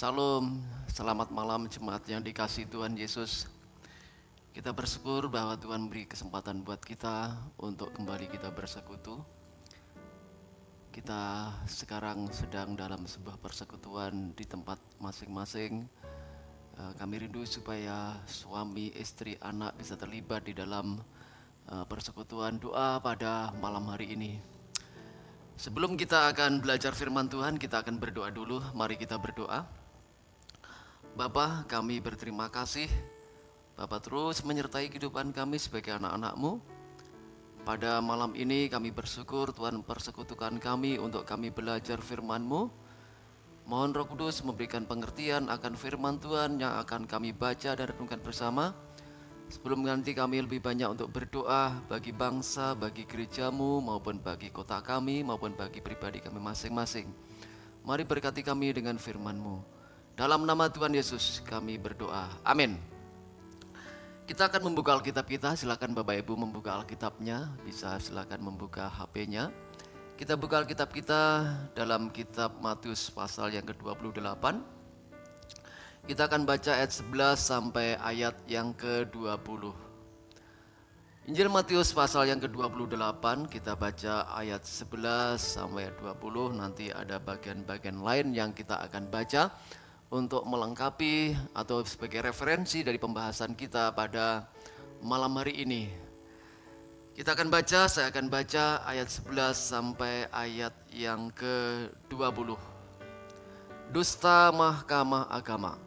Salam, selamat malam jemaat yang dikasihi Tuhan Yesus. Kita bersyukur bahwa Tuhan beri kesempatan buat kita untuk kembali kita bersekutu. Kita sekarang sedang dalam sebuah persekutuan di tempat masing-masing. Kami rindu supaya suami, istri, anak bisa terlibat di dalam persekutuan doa pada malam hari ini. Sebelum kita akan belajar firman Tuhan, kita akan berdoa dulu. Mari kita berdoa. Bapa, kami berterima kasih. Bapa terus menyertai kehidupan kami sebagai anak-anak-Mu. Pada malam ini kami bersyukur Tuhan persekutukan kami untuk kami belajar firman-Mu. Mohon Roh Kudus memberikan pengertian akan firman Tuhan yang akan kami baca dan renungkan bersama. Sebelum nanti kami lebih banyak untuk berdoa bagi bangsa, bagi gereja-Mu, maupun bagi kota kami, maupun bagi pribadi kami masing-masing. Mari berkati kami dengan firman-Mu. Dalam nama Tuhan Yesus kami berdoa. Amin. Kita akan membuka Alkitab kita. Silakan Bapak Ibu membuka Alkitabnya. Bisa silakan membuka HP-nya. Kita buka Alkitab kita dalam kitab Matius pasal yang ke-28. Kita akan baca ayat 11 sampai ayat yang ke-20. Injil Matius pasal yang ke-28, kita baca ayat 11 sampai ayat 20. Nanti ada bagian-bagian lain yang kita akan baca untuk melengkapi atau sebagai referensi dari pembahasan kita pada malam hari ini. Kita akan baca, saya akan baca ayat 11 sampai ayat yang ke-20. Dusta Mahkamah Agama.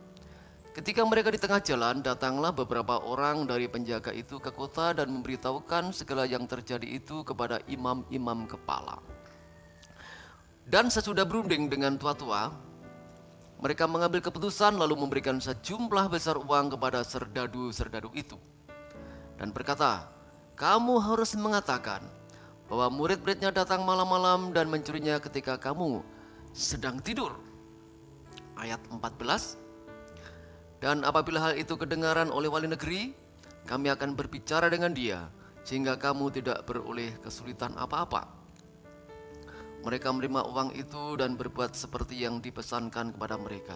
Ketika mereka di tengah jalan, datanglah beberapa orang dari penjaga itu ke kota dan memberitahukan segala yang terjadi itu kepada imam-imam kepala. Dan sesudah berunding dengan tua-tua, mereka mengambil keputusan lalu memberikan sejumlah besar uang kepada serdadu-serdadu itu. Dan berkata, kamu harus mengatakan bahwa murid-muridnya datang malam-malam dan mencurinya ketika kamu sedang tidur. Ayat 14. Dan apabila hal itu kedengaran oleh wali negeri, kami akan berbicara dengan dia, sehingga kamu tidak beroleh kesulitan apa-apa. Mereka menerima uang itu dan berbuat seperti yang dipesankan kepada mereka.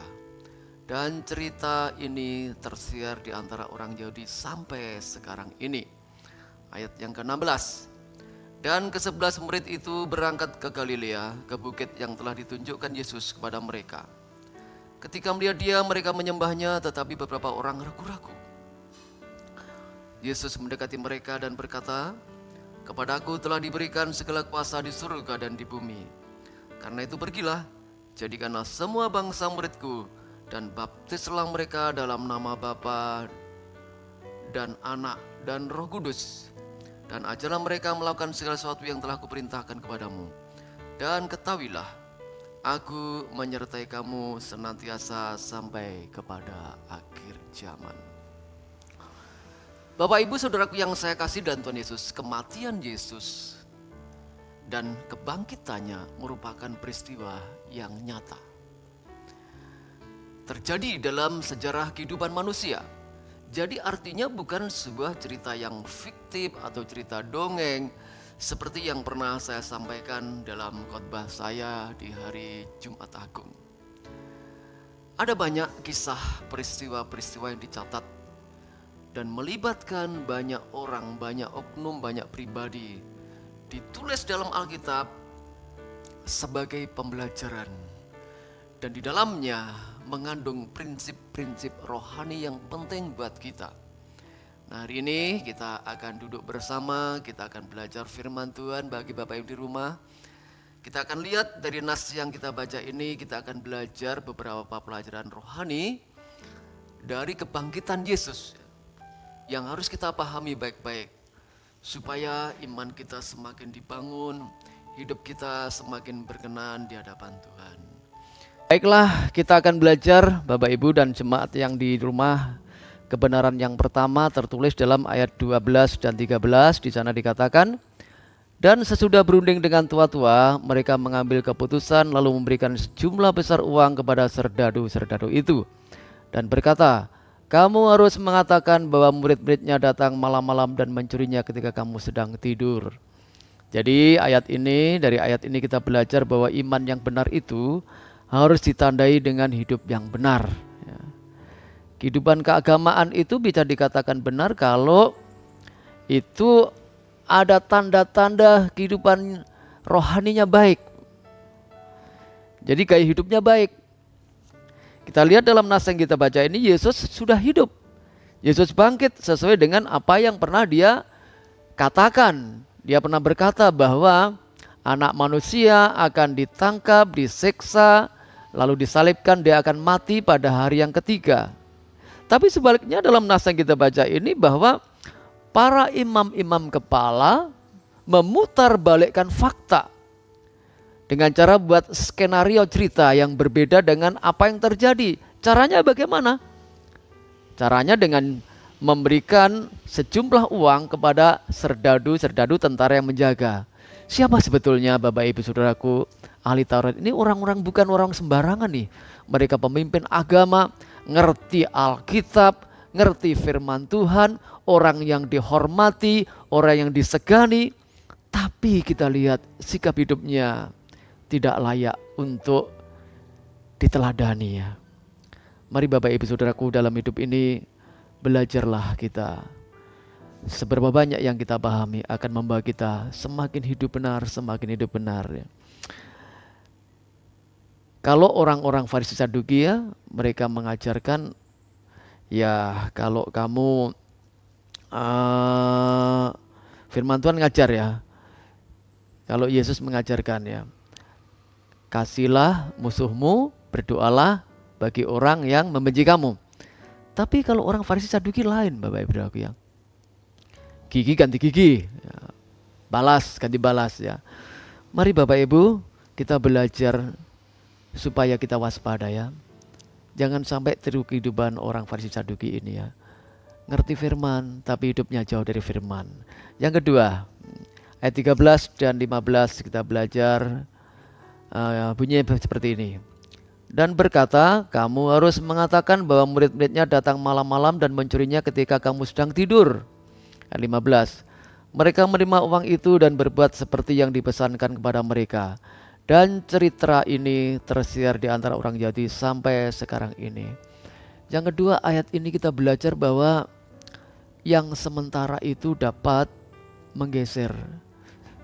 Dan cerita ini tersiar di antara orang Yahudi sampai sekarang ini. Ayat yang ke-16. Dan ke-11 murid itu berangkat ke Galilea, ke bukit yang telah ditunjukkan Yesus kepada mereka. Ketika melihat dia, mereka menyembahnya, tetapi beberapa orang ragu-ragu. Yesus mendekati mereka dan berkata, kepadaku telah diberikan segala kuasa di surga dan di bumi. Karena itu pergilah, jadikanlah semua bangsa muridku, dan baptislah mereka dalam nama Bapa dan Anak dan Roh Kudus. Dan ajarlah mereka melakukan segala sesuatu yang telah kuperintahkan kepadamu. Dan ketahuilah, aku menyertai kamu senantiasa sampai kepada akhir zaman. Bapak Ibu Saudaraku yang saya kasih dan Tuhan Yesus, kematian Yesus dan kebangkitannya merupakan peristiwa yang nyata. Terjadi dalam sejarah kehidupan manusia. Jadi artinya bukan sebuah cerita yang fiktif atau cerita dongeng seperti yang pernah saya sampaikan dalam khotbah saya di hari Jumat Agung. Ada banyak kisah peristiwa-peristiwa yang dicatat dan melibatkan banyak orang, banyak oknum, banyak pribadi. Ditulis dalam Alkitab sebagai pembelajaran. Dan di dalamnya mengandung prinsip-prinsip rohani yang penting buat kita. Nah, hari ini kita akan duduk bersama, kita akan belajar firman Tuhan bagi Bapak Ibu di rumah. Kita akan lihat dari nas yang kita baca ini, kita akan belajar beberapa pelajaran rohani dari kebangkitan Yesus yang harus kita pahami baik-baik supaya iman kita semakin dibangun, hidup kita semakin berkenan di hadapan Tuhan. Baiklah, kita akan belajar Bapak Ibu dan jemaat yang di rumah. Kebenaran yang pertama tertulis dalam ayat 12 dan 13. Di sana dikatakan, dan sesudah berunding dengan tua-tua, mereka mengambil keputusan lalu memberikan sejumlah besar uang kepada serdadu-serdadu itu. Dan berkata, kamu harus mengatakan bahwa murid-muridnya datang malam-malam dan mencurinya ketika kamu sedang tidur. Jadi dari ayat ini kita belajar bahwa iman yang benar itu harus ditandai dengan hidup yang benar. Ya. Kehidupan keagamaan itu bisa dikatakan benar kalau itu ada tanda-tanda kehidupan rohaninya baik. Jadi gaya hidupnya baik. Kita lihat dalam nas yang kita baca ini, Yesus sudah hidup. Yesus bangkit sesuai dengan apa yang pernah dia katakan. Dia pernah berkata bahwa anak manusia akan ditangkap, disiksa, lalu disalibkan, dia akan mati pada hari yang ketiga. Tapi sebaliknya dalam nas yang kita baca ini bahwa para imam-imam kepala memutarbalikkan fakta dengan cara buat skenario cerita yang berbeda dengan apa yang terjadi. Caranya bagaimana? Caranya dengan memberikan sejumlah uang kepada serdadu-serdadu tentara yang menjaga. Siapa sebetulnya Bapak Ibu Saudaraku ahli Taurat? Ini orang-orang bukan orang sembarangan nih. Mereka pemimpin agama, ngerti Alkitab, ngerti firman Tuhan, orang yang dihormati, orang yang disegani. Tapi kita lihat sikap hidupnya tidak layak untuk diteladani ya. Mari Bapak Ibu Saudaraku dalam hidup ini belajarlah kita. Seberapa banyak yang kita pahami akan membawa kita semakin hidup benar, semakin hidup benar ya. Kalau orang-orang Farisi Saduki ya, mereka mengajarkan ya kalau kamu firman Tuhan ngajar ya. Kalau Yesus mengajarkan ya, kasihlah musuhmu, berdoalah bagi orang yang membenci kamu. Tapi kalau orang Farisi Saduki lain Bapak Ibu Saudaraku ya. Gigi ganti gigi, ya. Balas ganti balas ya. Mari Bapak Ibu kita belajar supaya kita waspada ya. Jangan sampai tiru kehidupan orang Farisi Saduki ini ya. Ngerti firman tapi hidupnya jauh dari firman. Yang kedua, ayat 13 dan 15 kita belajar bunyinya seperti ini. Dan berkata, kamu harus mengatakan bahwa murid-muridnya datang malam-malam dan mencurinya ketika kamu sedang tidur. Ayat 15. Mereka menerima uang itu dan berbuat seperti yang dipesankan kepada mereka. Dan cerita ini tersiar di antara orang Yahudi sampai sekarang ini. Yang kedua, ayat ini kita belajar bahwa yang sementara itu dapat menggeser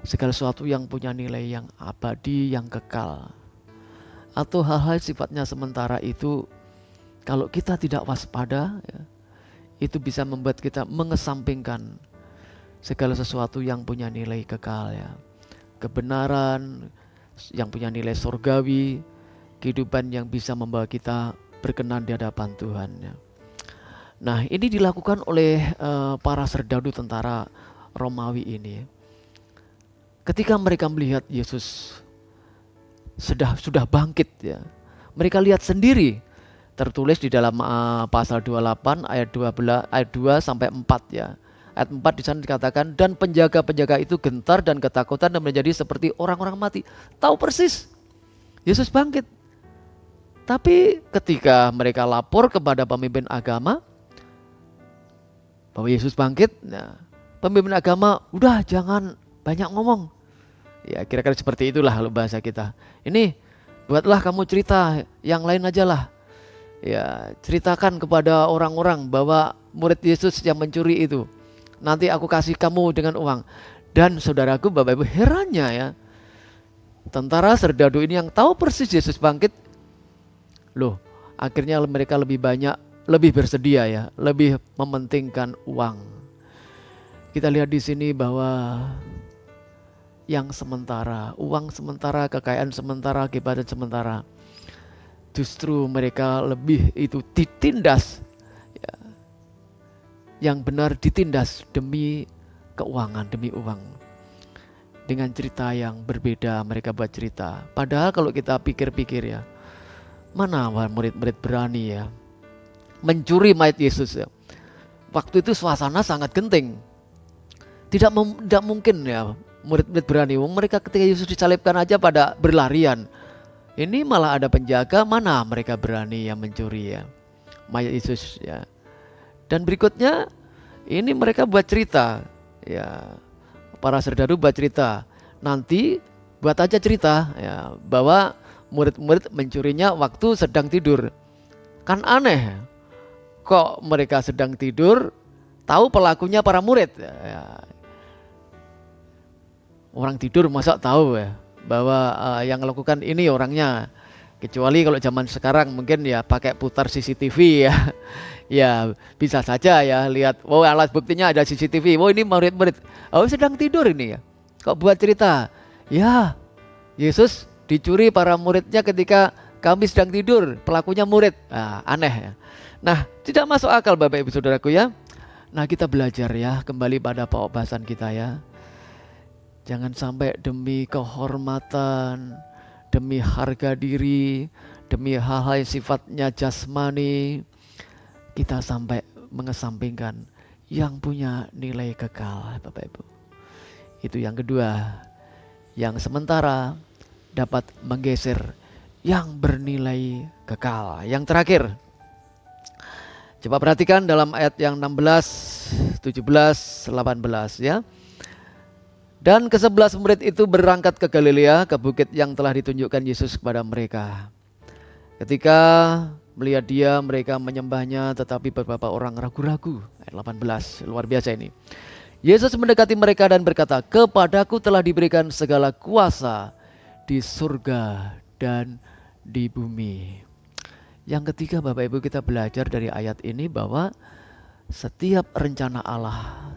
segala sesuatu yang punya nilai yang abadi, yang kekal. Atau hal-hal sifatnya sementara itu kalau kita tidak waspada ya, itu bisa membuat kita mengesampingkan segala sesuatu yang punya nilai kekal ya. Kebenaran yang punya nilai surgawi, kehidupan yang bisa membawa kita berkenan di hadapan Tuhan ya. Nah, ini dilakukan oleh para serdadu tentara Romawi ini. Ketika mereka melihat Yesus sudah bangkit ya. Mereka lihat sendiri, tertulis di dalam pasal 28 ayat 12 ayat 2 sampai 4 ya. Ayat 4 di sana dikatakan, dan penjaga-penjaga itu gentar dan ketakutan dan menjadi seperti orang-orang mati. Tahu persis Yesus bangkit. Tapi ketika mereka lapor kepada pemimpin agama bahwa Yesus bangkit, nah, pemimpin agama udah jangan banyak ngomong. Ya kira-kira seperti itulah bahasa kita. Ini buatlah kamu cerita yang lain aja lah. Ya ceritakan kepada orang-orang bahwa murid Yesus yang mencuri itu. Nanti aku kasih kamu dengan uang. Dan saudaraku Bapak Ibu herannya ya. Tentara serdadu ini yang tahu persis Yesus bangkit. Loh akhirnya mereka lebih bersedia ya. Lebih mementingkan uang. Kita lihat di sini bahwa yang sementara, uang sementara, kekayaan sementara, kehidupan sementara, justru mereka lebih itu ditindas ya. Yang benar ditindas demi keuangan, demi uang. Dengan cerita yang berbeda mereka buat cerita. Padahal kalau kita pikir-pikir ya, mana murid-murid berani ya mencuri mayat Yesus ya. Waktu itu suasana sangat genting. Tidak mungkin ya murid-murid berani. Mereka ketika Yesus disalibkan aja pada berlarian. Ini malah ada penjaga, mana mereka berani yang mencuri ya mayat Yesus ya. Dan berikutnya ini mereka buat cerita ya. Para serdadu buat cerita. Nanti buat aja cerita ya bahwa murid-murid mencurinya waktu sedang tidur. Kan aneh, kok mereka sedang tidur tahu pelakunya para murid. Ya, orang tidur masa tahu ya bahwa yang melakukan ini orangnya. Kecuali kalau zaman sekarang mungkin ya pakai putar CCTV ya. Ya bisa saja ya lihat, oh alat buktinya ada CCTV, oh ini murid-murid, oh sedang tidur ini ya. Kok buat cerita, ya Yesus dicuri para muridnya ketika kami sedang tidur, pelakunya murid. Aneh ya. Nah tidak masuk akal Bapak Ibu Saudaraku ya. Nah kita belajar ya kembali pada bahasan kita ya. Jangan sampai demi kehormatan, demi harga diri, demi hal-hal yang sifatnya jasmani, kita sampai mengesampingkan yang punya nilai kekal, Bapak Ibu. Itu yang kedua, yang sementara dapat menggeser yang bernilai kekal. Yang terakhir, coba perhatikan dalam ayat yang 16, 17, 18 ya. Dan ke-11 murid itu berangkat ke Galilea, ke bukit yang telah ditunjukkan Yesus kepada mereka. Ketika melihat dia, mereka menyembahnya, tetapi beberapa orang ragu-ragu. Ayat 18, luar biasa ini. Yesus mendekati mereka dan berkata, "Kepadaku telah diberikan segala kuasa di surga dan di bumi." Yang ketiga Bapak Ibu, kita belajar dari ayat ini bahwa setiap rencana Allah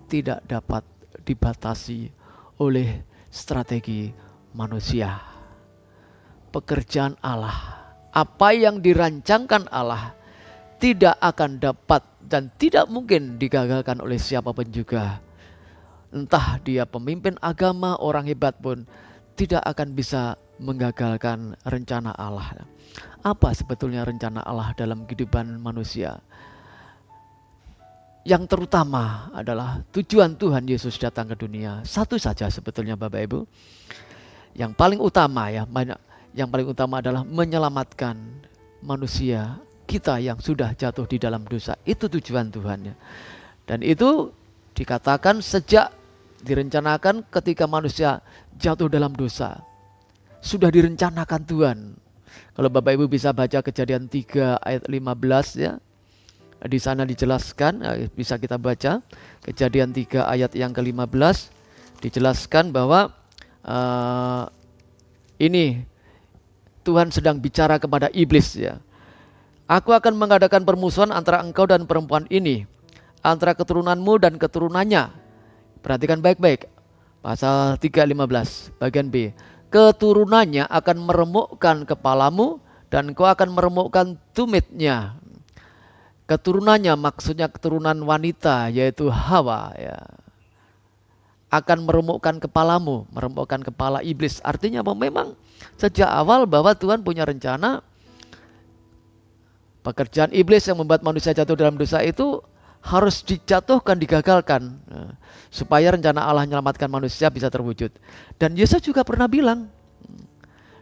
tidak dapat dibatasi oleh strategi manusia. Pekerjaan Allah, apa yang dirancangkan Allah tidak akan dapat dan tidak mungkin digagalkan oleh siapapun juga. Entah dia pemimpin agama, orang hebat pun tidak akan bisa menggagalkan rencana Allah. Apa sebetulnya rencana Allah dalam kehidupan manusia? Yang terutama adalah tujuan Tuhan Yesus datang ke dunia. Satu saja sebetulnya Bapak Ibu. Yang paling utama ya, yang paling utama adalah menyelamatkan manusia kita yang sudah jatuh di dalam dosa. Itu tujuan Tuhan ya. Dan itu dikatakan sejak direncanakan ketika manusia jatuh dalam dosa. Sudah direncanakan Tuhan. Kalau Bapak Ibu bisa baca Kejadian 3 ayat 15 ya. Di sana dijelaskan, bisa kita baca Kejadian 3 ayat yang ke-15, dijelaskan bahwa ini Tuhan sedang bicara kepada iblis ya. Aku akan mengadakan permusuhan antara engkau dan perempuan ini, antara keturunanmu dan keturunannya. Perhatikan baik-baik. Pasal 3:15 bagian B. Keturunannya akan meremukkan kepalamu dan kau akan meremukkan tumitnya. Keturunannya maksudnya keturunan wanita yaitu Hawa ya. Akan meremukkan kepalamu, meremukkan kepala iblis. Artinya apa? Memang sejak awal bahwa Tuhan punya rencana. Pekerjaan iblis yang membuat manusia jatuh dalam dosa itu harus dijatuhkan, digagalkan. Supaya rencana Allah menyelamatkan manusia bisa terwujud. Dan Yesus juga pernah bilang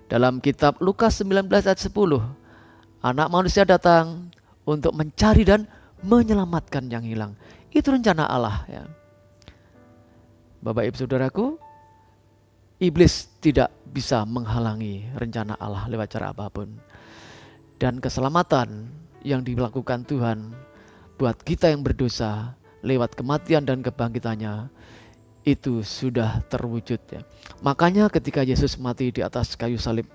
dalam kitab Lukas 19 ayat 10. Anak manusia datang untuk mencari dan menyelamatkan yang hilang. Itu rencana Allah ya. Bapak Ibu Saudaraku, iblis tidak bisa menghalangi rencana Allah lewat cara apapun. Dan keselamatan yang dilakukan Tuhan buat kita yang berdosa lewat kematian dan kebangkitannya itu sudah terwujud ya. Makanya ketika Yesus mati di atas kayu salib,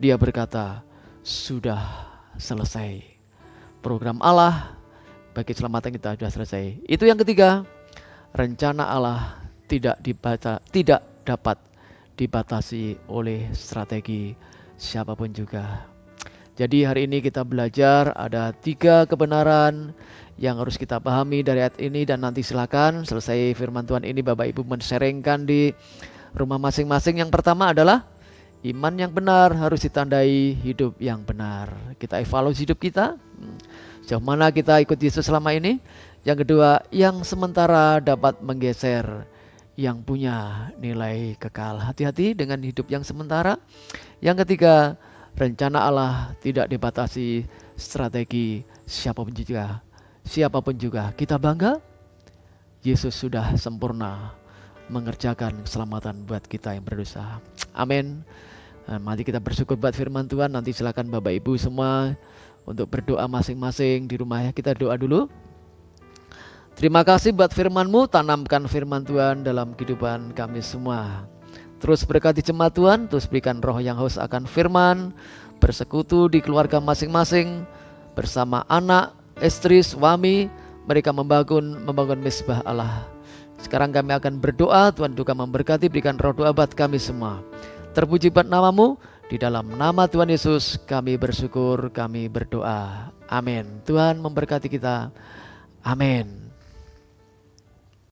dia berkata, "Sudah selesai." Program Allah bagi keselamatan kita sudah selesai. Itu yang ketiga, rencana Allah tidak dapat dibatasi oleh strategi siapapun juga. Jadi hari ini kita belajar ada 3 kebenaran yang harus kita pahami dari ayat ini, dan nanti silakan selesai firman Tuhan ini Bapak Ibu men-sharingkan di rumah masing-masing. Yang pertama adalah iman yang benar harus ditandai hidup yang benar. Kita evaluasi hidup kita, sejauh mana kita ikut Yesus selama ini. Yang kedua, yang sementara dapat menggeser yang punya nilai kekal. Hati-hati dengan hidup yang sementara. Yang ketiga, rencana Allah tidak dibatasi strategi siapapun juga. Siapapun juga, kita bangga Yesus sudah sempurna mengerjakan keselamatan buat kita yang berdosa. Amin. Mari kita bersyukur buat firman Tuhan. Nanti silakan Bapak Ibu semua untuk berdoa masing-masing di rumah ya. Kita doa dulu. Terima kasih buat firman-Mu, tanamkan firman Tuhan dalam kehidupan kami semua. Terus berkati jemaat Tuhan, terus berikan roh yang haus akan firman, bersekutu di keluarga masing-masing, bersama anak, istri, suami, mereka membangun mezbah Allah. Sekarang kami akan berdoa, Tuhan juga memberkati, berikan roh doa buat kami semua. Terpuji buat nama-Mu, di dalam nama Tuhan Yesus kami bersyukur, kami berdoa. Amin. Tuhan memberkati kita. Amin.